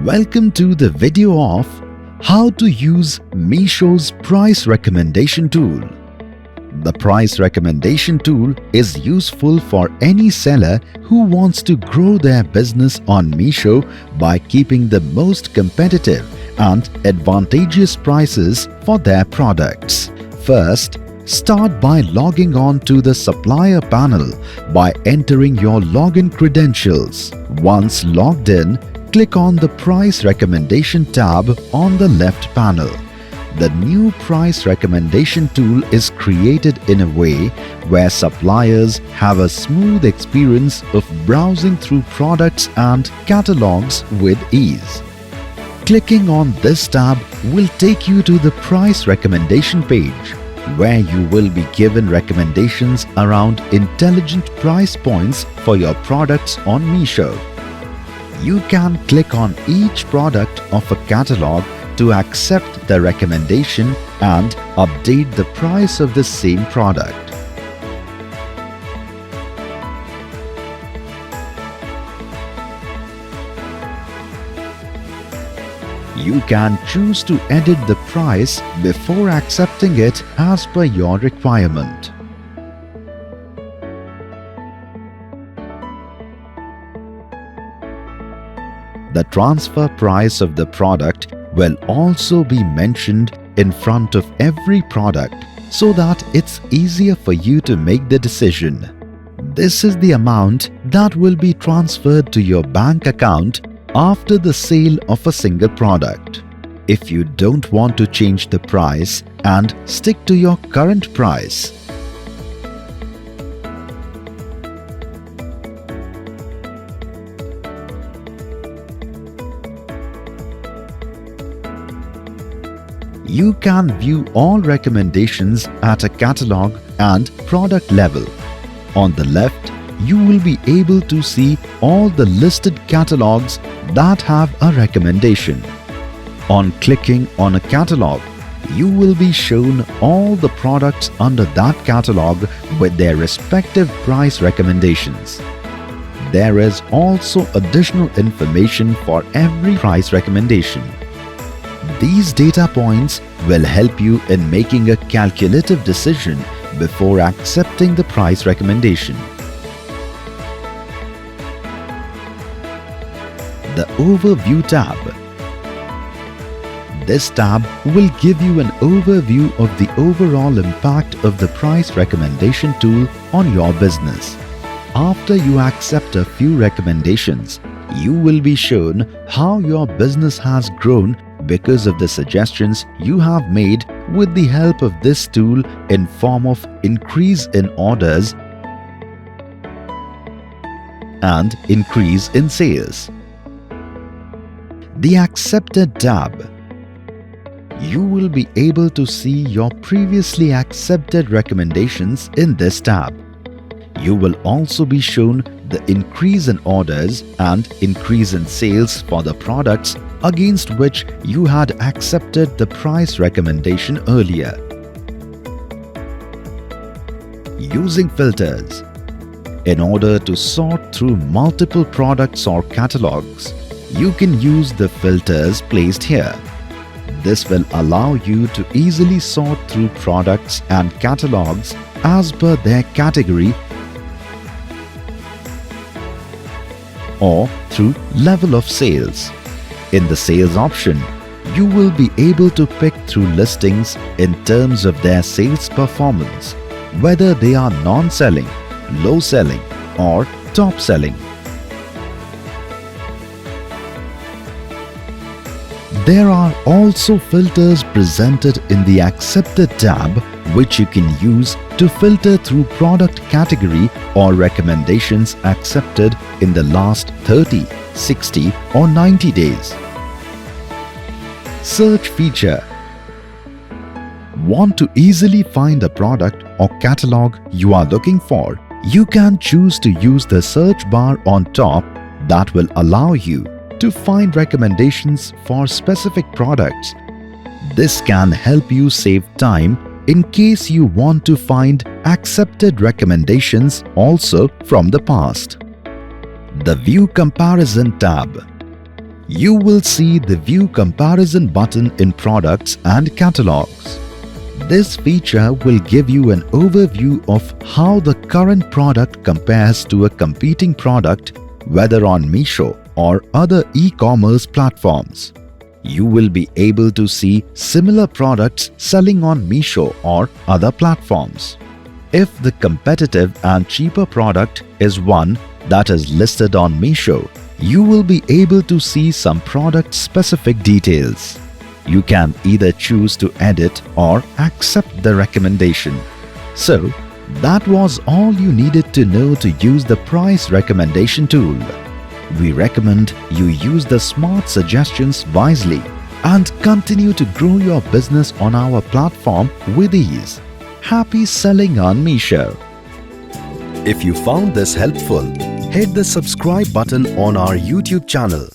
Welcome to the video of how to use Meesho's Price Recommendation tool. The Price Recommendation tool is useful for any seller who wants to grow their business on Meesho by keeping the most competitive and advantageous prices for their products. First, start by logging on to the Supplier Panel by entering your login credentials. Once logged in, click on the Price Recommendation tab on the left panel. The new Price Recommendation tool is created in a way where suppliers have a smooth experience of browsing through products and catalogs with ease. Clicking on this tab will take you to the Price Recommendation page, where you will be given recommendations around intelligent price points for your products on Meesho. You can click on each product of a catalog to accept the recommendation and update the price of the same product. You can choose to edit the price before accepting it as per your requirement. The transfer price of the product will also be mentioned in front of every product so that it's easier for you to make the decision. This is the amount that will be transferred to your bank account after the sale of a single product. If you don't want to change the price and stick to your current price, you can view all recommendations at a catalog and product level. On the left, you will be able to see all the listed catalogs that have a recommendation. On clicking on a catalog, you will be shown all the products under that catalog with their respective price recommendations. There is also additional information for every price recommendation. These data points will help you in making a calculative decision before accepting the price recommendation. The Overview tab. This tab will give you an overview of the overall impact of the Price Recommendation tool on your business. After you accept a few recommendations, you will be shown how your business has grown because of the suggestions you have made with the help of this tool in form of increase in orders and increase in sales. The Accepted tab. You will be able to see your previously accepted recommendations in this tab. You will also be shown the increase in orders and increase in sales for the products against which you had accepted the price recommendation earlier. Using filters. In order to sort through multiple products or catalogs, you can use the filters placed here. This will allow you to easily sort through products and catalogs as per their category or through level of sales. In the sales option, you will be able to pick through listings in terms of their sales performance, whether they are non-selling, low selling or top selling. There are also filters presented in the Accepted tab which you can use to filter through product category or recommendations accepted in the last 30, 60 or 90 days. Search feature. Want to easily find a product or catalog you are looking for? You can choose to use the search bar on top that will allow you to find recommendations for specific products. This can help you save time in case you want to find accepted recommendations also from the past. The View Comparison tab. you will see the View Comparison button in Products and Catalogs. This feature will give you an overview of how the current product compares to a competing product, whether on Meesho or other e-commerce platforms. You will be able to see similar products selling on Meesho or other platforms. If the competitive and cheaper product is one that is listed on Meesho, you will be able to see some product-specific details. You can either choose to edit or accept the recommendation. So, that was all you needed to know to use the Price Recommendation tool. We recommend you use the smart suggestions wisely and continue to grow your business on our platform with ease. Happy selling on Meesho! If you found this helpful, hit the subscribe button on our YouTube channel